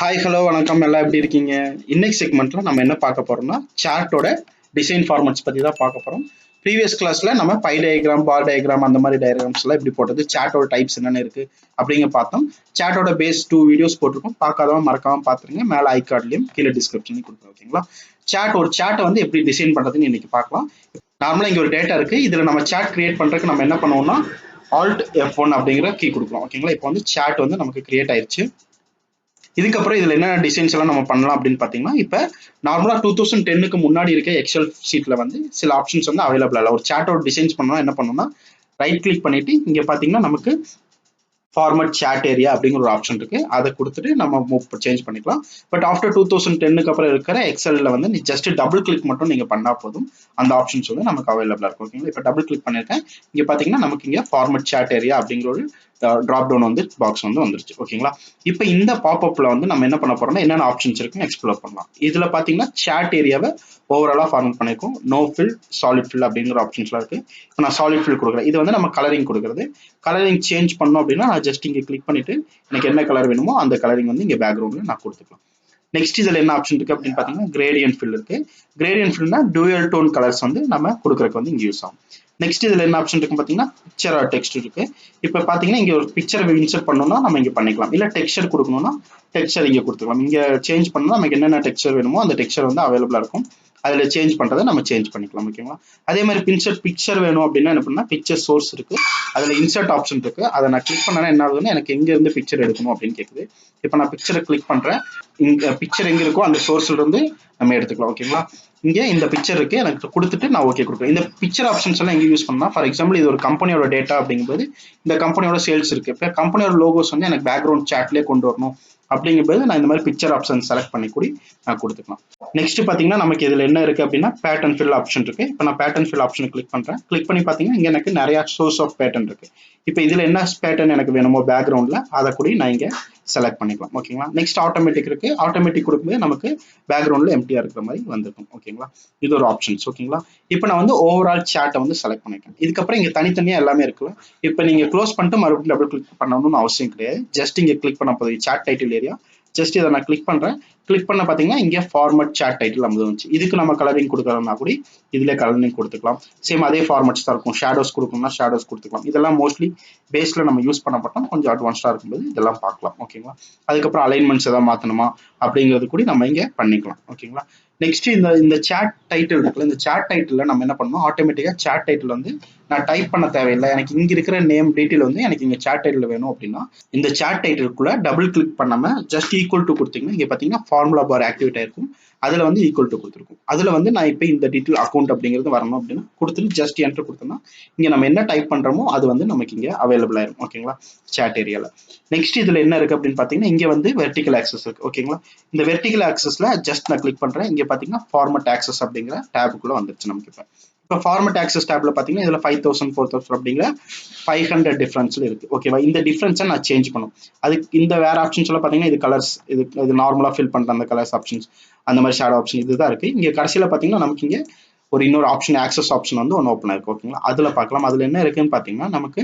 Hi hello வணக்கம் எல்லாம் எப்படி இருக்கீங்க? இன்னைக்கு செக்மெண்ட்ல நம்ம என்ன பார்க்க போறோம்னா சார்ட்டோட டிசைன் ஃபார்மட்ஸ் பத்தி தான் பார்க்க போறோம். ப்ரீவியஸ் கிளாஸ்ல நம்ம பை டயக்ராம், பார் டயக்ராம் அந்த மாதிரி டயக்ராம்ஸ் எல்லாம் எப்படி போட்டது, சார்ட்டோட டைப்ஸ் என்னென்ன இருக்கு அப்படிங்க பார்த்தோம். சார்ட்டோட பேஸ் 2 வீடியோஸ் போட்டிருக்கோம். பார்க்காதவங்க மறக்காம பார்த்துருங்க. மேலே ஐ கார்ட்லயும் கீழே டிஸ்கிரிப்ஷன்லையும் கொடுக்குறோம். ஓகேங்களா? ஒரு சார்ட்டை வந்து எப்படி டிசைன் பண்றதுன்னு இன்னைக்கு பார்க்கலாம். நார்மலா இங்க ஒரு டேட்டா இருக்கு. இதுல நம்ம சார்ட் கிரியேட் பண்றதுக்கு நம்ம என்ன பண்ணுவோம்னா Alt F1 அப்படிங்கிற கீ கொடுக்குறோம். ஓகேங்களா? இப்போ வந்து சார்ட் வந்து நமக்கு கிரியேட் ஆயிருச்சு. இதுக்கப்புறம் இதுல என்ன டிசைன்ஸ் எல்லாம் நம்ம பண்ணலாம் அப்படின்னு பாத்தீங்கன்னா, இப்ப நார்மலா 2010க்கு முன்னாடி இருக்க எக்ஸல் ஷீட்ல வந்து சில ஆப்ஷன்ஸ் வந்து அவைலபிள் இல்ல. ஒரு சார்ட்டோட டிசைன்ஸ் பண்ணா என்ன பண்ணணும்னா ரைட் கிளிக் பண்ணிட்டு இங்க பாத்தீங்கன்னா நமக்கு ஃபார்மட் சாட் ஏரியா அப்படிங்கிற ஒரு ஆப்ஷன் இருக்கு. அதை கொடுத்துட்டு நம்ம சேஞ்ச் பண்ணிக்கலாம். பட் ஆஃப்டர் 2010க்கு அப்புறம் இருக்கிற எக்ஸல்ல வந்து நீ ஜஸ்ட் டபுள் கிளிக் மட்டும் நீங்க பண்ணா போதும், அந்த ஆப்ஷன்ஸ் வந்து நமக்கு அவைலபிளா இருக்கும். ஓகேங்களா? இப்போ டபுள் கிளிக் பண்ணிருக்கேன். இங்க பாத்தீங்கன்னா நமக்கு இங்க ஃபார்மட் சாட் ஏரியா அப்படிங்கிற ஒரு டிராப் டவுன் வந்து பாக்ஸ் வந்து வந்துருச்சு. ஓகேங்களா? இப்போ இந்த பாப்அப்ல வந்து நம்ம என்ன பண்ண போறோம்னா என்னென்ன ஆப்ஷன்ஸ் இருக்குன்னு எக்ஸ்ப்ளோர் பண்ணலாம். இதுல பாத்தீங்கன்னா சாட் ஏரியாவை ஓவராலா ஃபார்மட் பண்ணிருக்கோம். நோ ஃபில், சாலிட் ஃபில் அப்படிங்கிற ஆப்ஷன்ஸ்லாம் இருக்கு. இப்போ நான் சாலிட் ஃபில் கொடுக்குறேன். இது வந்து நம்ம கலரிங் கொடுக்குறது. கலரிங் சேஞ்ச் பண்ணோம் அப்படின்னா நான் ஜஸ்ட் இங்க கிளிக் பண்ணிட்டு எனக்கு என்ன கலர் வேணுமோ அந்த கலரிங் வந்து இங்க பேக்ரவுண்ட்ல நான் கொடுத்துக்கலாம். நெக்ஸ்ட் இதுல என்ன ஆப்ஷன் இருக்கு அப்படின்னு பாத்தீங்கன்னா கிரேடியன்ட் ஃபில் இருக்கு. கிரேடியன்ட் ஃபில்னா டூயல் டோன் கலர்ஸ் வந்து நம்ம கொடுக்கறதுக்கு வந்து இங்க யூஸ் ஆகும். நெக்ஸ்ட் இதுல என்ன ஆப்ஷன் இருக்கு பாத்தீங்கன்னா பிக்சர் ஆர் டெக்ஸ்ட் இருக்கு. இப்ப பாத்தீங்கன்னா இங்க ஒரு பிக்சர் இன்சர்ட் பண்ணணும்னா நம்ம இங்க பண்ணிக்கலாம். இல்ல டெக்ஸ்சர் கொடுக்கணும்னா டெக்ஸ்சர் இங்க கொடுத்துக்கலாம். இங்க சேஞ்ச் பண்ணா நமக்கு என்னென்ன டெக்ஸ்சர் வேணுமோ அந்த டெக்ஸ்சர் வந்து அவைலபிளா இருக்கும். அதுல சேஞ்ச் பண்றதை நம்ம சேஞ்ச் பண்ணிக்கலாம். ஓகேங்களா? அதே மாதிரி பிக்சர் வேணும் அப்படின்னா என்ன பண்ணா பிக்சர் சோர்ஸ் இருக்கு. அதுல இன்சர்ட் ஆப்ஷன் இருக்கு. அதை நான் கிளிக் பண்ணா என்ன ஆகுதுன்னா எனக்கு எங்க இருந்து பிக்சர் எடுக்கணும் அப்படின்னு கேக்குது. இப்ப நான் பிக்சரை கிளிக் பண்றேன். இங்க பிக்சர் எங்க இருக்கோ அந்த சோர்ஸ்ல இருந்து நம்ம எடுத்துக்கலாம். ஓகேங்களா? இங்க இந்த பிக்சர் இருக்கு. எனக்கு கொடுத்துட்டு நான் ஓகே கொடுக்குறேன். இந்த பிக்சர் ஆப்ஷன்ஸ் எல்லாம் எங்க யூஸ் பண்ணா, ஃபார் எக்ஸாம்பிள் இது ஒரு கம்பெனியோட டேட்டா அப்படிங்கும்போது இந்த கம்பெனியோட சேல்ஸ் இருக்கு. இப்ப கம்பெனியோட லோகோஸ் வந்து எனக்கு பேக்ரவுண்ட் சாட்லயே கொண்டு வரணும் அப்படிங்கும்போது நான் இந்த மாதிரி பிக்சர் ஆப்ஷன் செலக்ட் பண்ணி கூடி நான் கொடுத்துக்கலாம். நெக்ஸ்ட் பாத்தீங்கன்னா நமக்கு இதுல என்ன இருக்கு அப்படின்னா பேட்டர்ன் ஃபில் ஆப்ஷன் இருக்கு. இப்போ நான் பேட்டர்ன் ஃபில் ஆப்ஷன் கிளிக் பண்றேன். கிளிக் பண்ணி பாத்தீங்கன்னா இங்க எனக்கு நிறைய சோர்ஸ் ஆஃப் பேட்டர்ன் இருக்கு. இப்போ இதுல என்ன பேட்டர்ன் எனக்கு வேணுமோ பேக்ரவுண்ட்ல அதை கூட நான் இங்க செலக்ட் பண்ணிக்கலாம். ஓகேங்களா? நெக்ஸ்ட் ஆட்டோமேட்டிக் இருக்கு. ஆட்டோமேட்டிக் கொடுக்கும்போது நமக்கு பேக்ரவுண்ட்ல எம்டியா இருக்கிற மாதிரி வந்திருக்கும். ஓகேங்களா? இது ஒரு ஆப்ஷன்ஸ். ஓகேங்களா? இப்போ நான் வந்து ஓவரால் சாட்டை வந்து செலக்ட் பண்ணிக்கிறேன். இதுக்கப்புறம் இங்க தனித்தனியா எல்லாமே இருக்குல்ல. இப்போ நீங்க க்ளோஸ் பண்ணிட்டு மறுபடியும் டபுள் கிளிக் பண்ணணும்னு அவசியம் கிடையாது. ஜஸ்ட் இங்க கிளிக் பண்ண போதும் சாட் டைட்டில் ஏரியா. ஜஸ்ட் இதை நான் கிளிக் பண்றேன். கிளிக் பண்ண பாத்தீங்கன்னா இங்க ஃபார்மட் சாட் டைட்டில் நம்ம வந்துச்சு. இதுக்கு நம்ம கலரிங் கொடுக்கறோம்னா கூட இதுல கலரிங் கொடுத்துக்கலாம். சேம் அதே ஃபார்மட்ஸ் தான் இருக்கும். ஷேடோஸ் கொடுக்கணும்னா ஷேடோஸ் கொடுத்துக்கலாம். இதெல்லாம் மோஸ்ட்லி பேஸ்ல நம்ம யூஸ் பண்ண மாட்டோம். கொஞ்சம் அட்வான்ஸ்டா இருக்கும்போது இதெல்லாம் பார்க்கலாம். ஓகேங்களா? அதுக்கப்புறம் அலைன்மெண்ட்ஸ் ஏதாவது மாத்தணுமா அப்படிங்கிறது கூட நம்ம இங்க பண்ணிக்கலாம். ஓகேங்களா? நெக்ஸ்ட் இந்த சாட் டைட்டில் இருக்குல்ல, இந்த சாட் டைட்டில் நம்ம என்ன பண்ணணும், ஆட்டோமேட்டிக்கா சாட் டைட்டில் வந்து நான் டைப் பண்ண தேவையில்லை. எனக்கு இங்க இருக்கிற நேம் டீட்டெயில் வந்து எனக்கு இங்க சாட் டைட்டில் வேணும் அப்படின்னா இந்த சாட் டைட்டிலுக்குள்ள டபுள் கிளிக் பண்ணாம ஜஸ்ட் ஈக்குவல் டு கொடுத்தீங்கன்னா இங்க பாத்தீங்கன்னா ஃபார்முலா பார் ஆக்டிவேட் ஆயிருக்கும். அதுல வந்து ஈக்குவல் டு கொடுத்துருக்கும். அதுல வந்து நான் இப்போ இந்த டீட்டெயில் அக்கௌண்ட் அப்படிங்கிறது வரணும் அப்படின்னா கொடுத்துட்டு ஜஸ்ட் என்டர் கொடுத்தோம்னா இங்க நம்ம என்ன டைப் பண்றோமோ அது வந்து நமக்கு இங்க அவைலபிள் ஆயிரும். ஓகேங்களா? சாட் ஏரியால. நெக்ஸ்ட் இதுல என்ன இருக்கு அப்படின்னு பாத்தீங்கன்னா இங்க வந்து வெர்டிகல் ஆக்சஸ் இருக்கு. ஓகேங்களா? இந்த வெர்டிகல் ஆக்சஸ்ல ஜஸ்ட் நான் கிளிக் பண்றேன். இங்க பாத்தீங்கன்னா ஃபார்மட் ஆக்சஸ் அப்படிங்கிற டேபுக்குள்ள வந்துருச்சு நமக்கு. இப்போ ஃபார்மட் ஆக்சஸ் டேப்ல பாத்தீங்கன்னா இதுல 5000 4000 அப்படிங்கிற 500 டிஃபரன்ஸ்ல இருக்கு. ஓகேவா? இந்த டிஃபரன்ஸை நான் சேஞ்ச் பண்ணும். அதுக்கு இந்த வேற ஆப்ஷன்ஸ் எல்லாம் பாத்தீங்கன்னா இது கலர்ஸ், இது நார்மலா ஃபில் பண்ற அந்த கலர்ஸ் ஆப்ஷன்ஸ், அந்த மாதிரி ஷேடோ ஆப்ஷன் இதுதான் இருக்கு. இங்க கடைசியில பாத்தீங்கன்னா நமக்கு இங்க ஒரு இன்னொரு ஆப்ஷன் ஆக்சஸ் ஆப்ஷன் வந்து ஒன்று ஓப்பன் ஆயிருக்கு. ஓகேங்களா? அதுல பார்க்கலாம். அதுல என்ன இருக்குன்னு பாத்தீங்கன்னா நமக்கு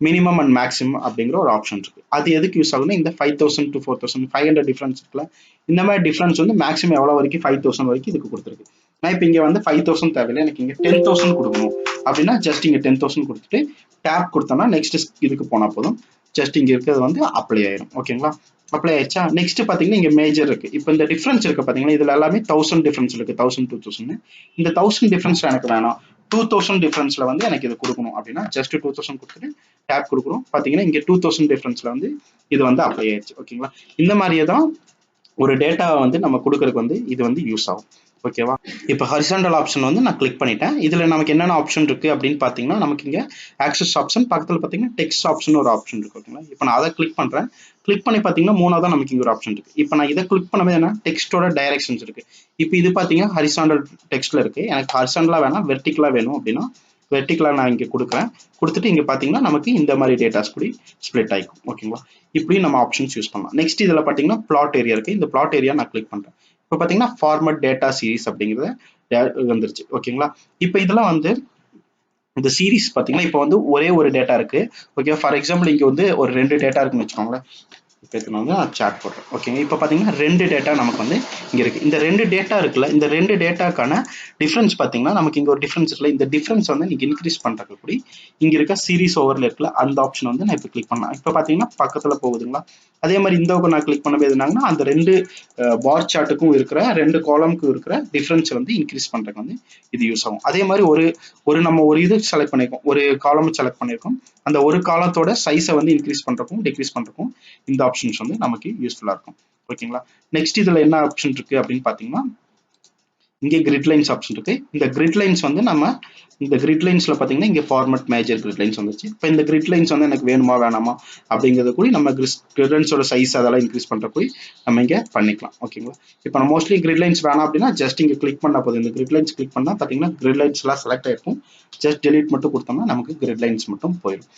மினிமம் அண்ட் மேக்ஸிமம் அப்படிங்கிற ஒரு ஆப்ஷன் இருக்கு. அது எதுக்கு யூஸ் ஆகுதுன்னா இந்த 5000 to 4000 500 டிஃபரன்ஸ் இருக்குல்ல, இந்த மாதிரி டிஃபரன்ஸ் வந்து மேக்ஸிமம் எவ்வளவு வரைக்கும் 5000 வரைக்கும் இதுக்கு கொடுத்துருக்கு. நான் இப்போ இங்க வந்து 5000 தேவையில்லை, எனக்கு இங்க 10,000 கொடுக்கணும் அப்படின்னா ஜஸ்ட் இங்க 10,000 கொடுத்துட்டு டேப் கொடுத்தோம்னா நெக்ஸ்ட் இதுக்கு போனா போதும். ஜஸ்ட் இங்க இருக்கிறது வந்து அப்ளை ஆயிரும். ஓகேங்களா? அப்ளை ஆயிடுச்சா? நெக்ஸ்ட் பாத்தீங்கன்னா இங்க மேஜர் இருக்கு. இப்போ இந்த டிஃபரன்ஸ் இருக்கு பாத்தீங்கன்னா இதுல எல்லாமே 1000 டிஃபரன்ஸ் இருக்கு. 1000 2000 இந்த 1000 டிஃபரன்ஸ் எனக்கு வேணாம். 2000 டிஃபரன்ஸ்ல வந்து எனக்கு இது கொடுக்கணும் அப்படின்னா ஜஸ்ட் 2000 கொடுத்துட்டு டேப் கொடுக்குறோம். பாத்தீங்கன்னா இங்க 2000 டிஃபரன்ஸ்ல வந்து இது வந்து அப்ளை ஆயிடுச்சு. ஓகேங்களா? இந்த மாதிரியே தான் ஒரு டேட்டாவை வந்து நம்ம கொடுக்கறதுக்கு வந்து இது வந்து யூஸ் ஆகும். ஓகேவா? இப்போ ஹரிசாண்டல் ஆப்ஷன் வந்து நான் கிளிக் பண்ணிட்டேன். இதுல நமக்கு என்னென்ன ஆப்ஷன் இருக்கு அப்படின்னு பாத்தீங்கன்னா நமக்கு இங்க ஆக்சஸ் ஆப்ஷன், பக்கத்துல பாத்தீங்கன்னா டெக்ஸ்ட் ஆப்ஷன் ஒரு ஆப்ஷன் இருக்கு. ஓகேங்களா? இப்போ நான் அதை கிளிக் பண்றேன். கிளிக் பண்ணி பாத்தீங்கன்னா மூணாவது நமக்கு இங்க ஒரு ஆப்ஷன் இருக்கு. இப்போ நான் இதை கிளிக் பண்ணவே என்ன டெக்ஸ்டோட டைரக்ஷன்ஸ் இருக்கு. இப்போ இது பாத்தீங்கன்னா ஹரிசாண்டல் டெக்ஸ்ட்ல இருக்கு. எனக்கு ஹரிசாண்டலா வேணாம், வெர்டிகலா வேணும் அப்படின்னா வெர்டிகலா நான் இங்க கொடுக்குறேன். கொடுத்துட்டு இங்க பாத்தீங்கன்னா நமக்கு இந்த மாதிரி டேட்டாஸ் கூட ஸ்பிளிட் ஆயிக்கும். ஓகேங்களா? இப்படி நம்ம ஆப்ஷன்ஸ் யூஸ் பண்ணலாம். நெக்ஸ்ட் இதுல பாத்தீங்கன்னா பிளாட் ஏரியா இருக்கு. இந்த பிளாட் ஏரியா நான் கிளிக் பண்றேன். இப்போ பாத்தீங்கன்னா ஃபார்மட் டேட்டா சீரிஸ் அப்படிங்கிறது வந்துருச்சு. ஓகேங்களா? இப்போ இதெல்லாம் வந்து இந்த சீரிஸ் பாத்தீங்கன்னா இப்போ வந்து ஒரே ஒரு டேட்டா இருக்கு. ஓகே, ஃபார் எக்ஸாம்பிள் இங்க வந்து ஒரு 2 டேட்டா இருக்குன்னு வச்சுக்கோங்களேன். இப்போ இதில் வந்து நான் சாட் போடுறேன். ஓகேங்க. இப்போ பார்த்தீங்கன்னா 2 டேட்டா நமக்கு வந்து இங்கே இருக்குது. இந்த 2 டேட்டா இருக்குல்ல, இந்த 2 டேட்டாக்கான டிஃப்ரென்ஸ் பார்த்தீங்கன்னா நமக்கு இங்கே ஒரு டிஃப்ரென்ஸ் இருக்குல்ல, இந்த டிஃப்ரென்ஸ் வந்து நீங்கள் இன்க்ரீஸ் பண்ணுறதுக்கு கூடி இங்கே இருக்க சீரிஸ் ஓவரில் இருக்குல்ல, அந்த ஆப்ஷன் வந்து நான் இப்போ கிளிக் பண்ணலாம். இப்போ பார்த்தீங்கன்னா பக்கத்தில் போகுதுங்களா. அதே மாதிரி இந்த பக்கம் நான் கிளிக் பண்ணவே எதுனாங்கன்னா அந்த 2 பார் சார்ட்டுக்கும் இருக்கிற 2 காலமுக்கும் இருக்கிற டிஃப்ரென்ஸ் வந்து இன்க்ரீஸ் பண்ணுறதுக்கு வந்து இது யூஸ் ஆகும். அதே மாதிரி நம்ம ஒரு இது செலக்ட் பண்ணியிருக்கோம், ஒரு காலம் செலக்ட் பண்ணியிருக்கோம். அந்த ஒரு காலத்தோட சைஸை வந்து இன்க்ரீஸ் பண்ணுறக்கும் டிக்ரீஸ் பண்ணுறக்கும் இந்த ஆப்ஷன்ஸ் வந்து நமக்கு யூஸ்ஃபுல்லாக இருக்கும். ஓகேங்களா. நெக்ஸ்ட் இதில் என்ன ஆப்ஷன் இருக்குது அப்படின்னு பார்த்தீங்கன்னா இங்கே கிரிட் லைன்ஸ் ஆப்ஷன் இருக்குது. இந்த கிரிட் லைன்ஸ் வந்து நம்ம இந்த கிரிட் லைன்ஸில் பார்த்தீங்கன்னா இங்கே ஃபார்மட் மேஜர் கிரிட் லைன்ஸ் வந்துச்சு. இப்போ இந்த கிரிட் லைன்ஸ் வந்து எனக்கு வேணுமா வேணாமா அப்படிங்கிறத கூட நம்ம கிரிட் லைன்ஸோட சைஸ் அதெல்லாம் இன்க்ரீஸ் பண்ணுற போய் நம்ம இங்கே பண்ணிக்கலாம். ஓகேங்களா. இப்போ நம்ம மோஸ்ட்லி கிரிட் லைன்ஸ் வேணாம் அப்படின்னா ஜஸ்ட் இங்கே கிளிக் பண்ணால் போதும். இந்த கிரிட் லைன்ஸ் கிளிக் பண்ணால் பார்த்தீங்கன்னா கிரிட் லைன்ஸ் எல்லாம் செலக்ட் ஆயிருக்கும். ஜஸ்ட் டெலிட் மட்டும் கொடுத்தோம்னா நமக்கு கிரிட் லைன்ஸ் மட்டும் போயிடும்.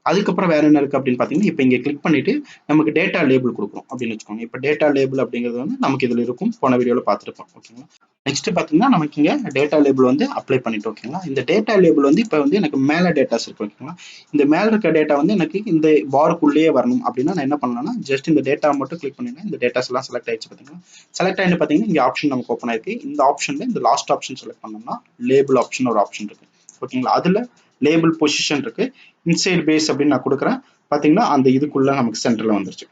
அதுக்கப்புறம் வேற என்ன இருக்கு அப்படின்னு பார்த்தீங்கன்னா இப்போ இங்கே கிளிக் பண்ணிட்டு நமக்கு டேட்டா லேபிள் கொடுக்குறோம் அப்படின்னு வச்சுக்கோங்க. இப்போ டேட்டா லேபிள் அப்படிங்கிறது வந்து நமக்கு இதில் இருக்கும், போன வீடியோவில் பார்த்துருப்போம். ஓகேங்களா. நெக்ஸ்ட் பார்த்தீங்கன்னா நமக்கு இங்கே டேட்டா லேபிள் வந்து அப்ளை பண்ணிட்டு ஓகேங்களா. இந்த டேட்டா லேபிள் வந்து இப்போ வந்து எனக்கு மேலே டேட்டாஸ் இருக்கு ஓகேங்களா. இந்த மேலே இருக்க டேட்டா வந்து எனக்கு இந்த பாருக்குள்ளேயே வரணும் அப்படின்னா நான் என்ன பண்ணலாம்னா ஜஸ்ட் இந்த டேட்டா மட்டும் கிளிக் பண்ணினா இந்த டேட்டாஸ் எல்லாம் செலக்ட் ஆயிடுச்சு பார்த்தீங்கன்னா. செலக்ட் ஆகிட்டு பார்த்தீங்கன்னா இங்கே ஆப்ஷன் நமக்கு ஓப்பன் ஆயிருக்கு. இந்த ஆப்ஷன்ல இந்த லாஸ்ட் ஆப்ஷன் செலக்ட் பண்ணோம்னா லேபிள் ஆப்ஷன் ஒரு ஆப்ஷன் இருக்கு ஓகேங்களா. அதுல லேபிள் பொசிஷன் இருக்கு. இன்சைட் பேஸ் அப்படின்னு நான் கொடுக்குறேன் பார்த்தீங்கன்னா அந்த இதுக்குள்ள நமக்கு சென்டர்ல வந்துருச்சு.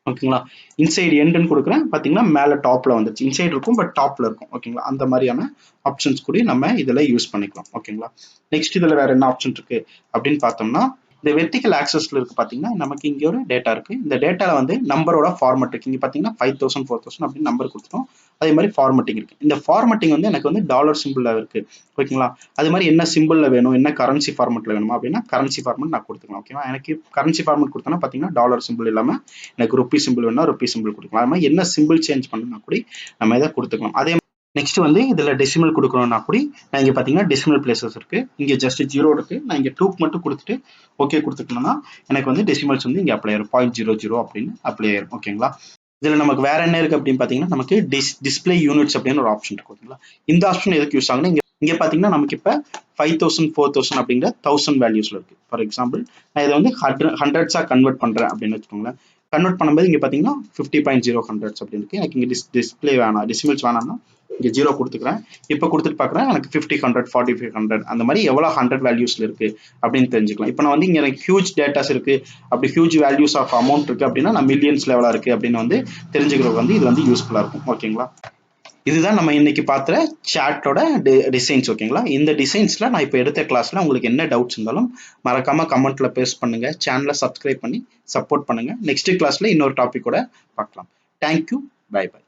ஓகேங்களா. இன்சைடு எண்டுன்னு கொடுக்குறேன் பார்த்தீங்கன்னா மேலே டாப்ல வந்துருச்சு. இன்சைடு இருக்கும் பட் டாப்ல இருக்கும். ஓகேங்களா. அந்த மாதிரியான ஆப்ஷன்ஸ் கூட நம்ம இதில் யூஸ் பண்ணிக்கலாம். ஓகேங்களா. நெக்ஸ்ட் இதில் வேற என்ன ஆப்ஷன் இருக்கு அப்படின்னு பார்த்தோம்னா இந்த வெர்டிகல் ஆக்சஸ்ல இருக்கு பார்த்தீங்கன்னா நமக்கு இங்கே ஒரு டேட்டா இருக்கு. இந்த டேட்டால வந்து நம்பரோட ஃபார்மட் இருக்கு. இங்கே பார்த்தீங்கன்னா 5000 4000 அப்படின்னு நம்பர் கொடுத்துட்டோம். அதே மாதிரி ஃபார்மட்டிங் இருக்கு. இந்த ஃபார்மட்டிங் வந்து எனக்கு வந்து டாலர் சிம்பிள்ல இருக்கு. ஓகேங்களா. அது மாதிரி என்ன சிம்பிள்ல வேணும், என்ன கரன்சி ஃபார்மெட்ல வேணுமா அப்படின்னா கரன்சி ஃபார்மெட் நான் கொடுத்துக்கலாம். ஓகேவா. எனக்கு கரன்சி ஃபார்மெட் கொடுத்தோன்னா பார்த்தீங்கன்னா டாலர் சிம்பிள் இல்லாமல் எனக்கு ருப்பி சிம்பிள் வேணும்னா ருப்பி சிம்பிள் கொடுக்கலாம். அது மாதிரி என்ன சிம்பிள் சேஞ்ச் பண்ணணும்னா கூட நம்ம இதை கொடுத்துக்கலாம். அதே நெக்ஸ்ட் வந்து இதில் டெசிமல் கொடுக்கணும்னா கூட நான் இங்கே பார்த்தீங்கன்னா டெசிமல் பிளேசஸ் இருக்கு. இங்கே ஜஸ்ட் 0 இருக்கு. நான் இங்கே 2 மட்டும் கொடுத்துட்டு ஓகே கொடுத்துக்கணும்னா எனக்கு வந்து டெசிமல்ஸ் வந்து இங்கே அப்ளை ஆயிரும். 0.00 அப்படின்னு அப்ளை ஆயிரும். ஓகேங்களா. இதில் நமக்கு வேற என்ன இருக்கு அப்படின்னு பார்த்தீங்கன்னா நமக்கு டிஸ்பிளே யூனிட்ஸ் அப்படின்னு ஒரு ஆப்ஷன் இருக்கு. ஓகேங்களா. இந்த ஆப்ஷன் எதுக்கு யூஸ் ஆகுனா இங்கே பார்த்தீங்கன்னா நமக்கு இப்போ 5000 4000 அப்படிங்கிற 1000 வேல்யூஸ்ல இருக்கு. ஃபார் எக்ஸாம்பிள் நான் இதை வந்து ஹண்ட்ரட்ஸா கன்வெர்ட் பண்றேன் அப்படின்னு வச்சுக்கோங்களேன். கன்வெர்ட் பண்ணும்போது இங்கே பார்த்தீங்கன்னா 50.0 ஹண்ட்ரட்ஸ் அப்படின்னு இருக்கு. எனக்கு இங்கே டிஸ்பிளே வேணாம், டெசிமல்ஸ் வேணாம்னா இங்கே 0 கொடுத்துக்கிறேன். இப்போ கொடுத்துட்டு பார்க்குறேன் எனக்கு 50 100 4500 அந்த மாதிரி எவ்வளோ 100 வேல்யூஸ்ல இருக்கு அப்படின்னு தெரிஞ்சுக்கலாம். இப்போ நான் வந்து இங்கே எனக்கு ஹியூஜ் டேட்டாஸ் இருக்கு, அப்படி ஹியூஜ் வேல்யூஸ் ஆஃப் அமௌண்ட் இருக்கு அப்படின்னா நான் மில்லியன்ஸ் லெவலா இருக்கு அப்படின்னு வந்து தெரிஞ்சுக்கிறது வந்து இது வந்து யூஸ்ஃபுல்லா இருக்கும். ஓகேங்களா. இதுதான் நம்ம இன்னைக்கு பார்த்த சாட்டோட டிசைன்ஸ். ஓகேங்களா. இந்த டிசைன்ஸ்ல நான் இப்போ எடுத்த கிளாஸ்ல உங்களுக்கு என்ன டவுட்ஸ் இருந்தாலும் மறக்காம கமெண்ட்ல பேஸ்ட் பண்ணுங்க. சேனலை சப்ஸ்கிரைப் பண்ணி சப்போர்ட் பண்ணுங்க. நெக்ஸ்ட் கிளாஸ்ல இன்னொரு டாபிக் கூட பார்க்கலாம். தேங்க்யூ. Bye by.